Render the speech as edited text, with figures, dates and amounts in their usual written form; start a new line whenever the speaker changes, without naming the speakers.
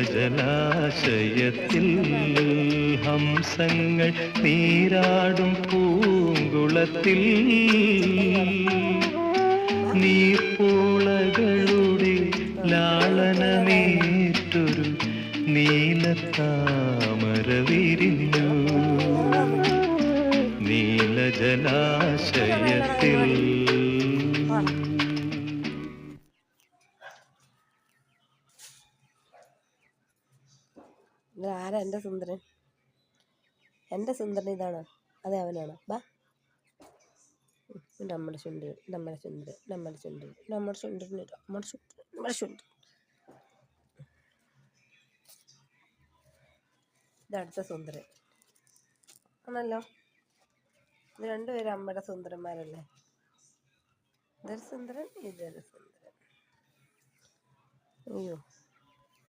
നീലജലാശയത്തിൽ ഹംസങ്ങൾ നീരാടും പൂങ്കുളത്തിൽ നീർപ്പോളകളുടെ ലാളനമേറ്റൊരു നീലത്താമര വിരിഞ്ഞു നീലജലാശയത്തിൽ.
ആരാ എൻ്റെ സുന്ദരൻ? എൻ്റെ സുന്ദരൻ ഇതാണോ? അതെ, അവനാണോ? ബാ, നമ്മുടെ ചുണ്ടൻ, നമ്മുടെ ചുണ്ടൻ, നമ്മുടെ ചുണ്ടൻ, നമ്മുടെ ചുണ്ടൻ, നമ്മുടെ ചുണ്ടൻ, നമ്മുടെ ചുണ്ടൻ. ഇതടുത്ത സുന്ദരൻ ആണല്ലോ. ഇത് രണ്ടുപേരും അമ്മയുടെ സുന്ദരന്മാരല്ലേ? ഇതൊരു സുന്ദരൻ, ഇതൊരു സുന്ദരൻ. അയ്യോ,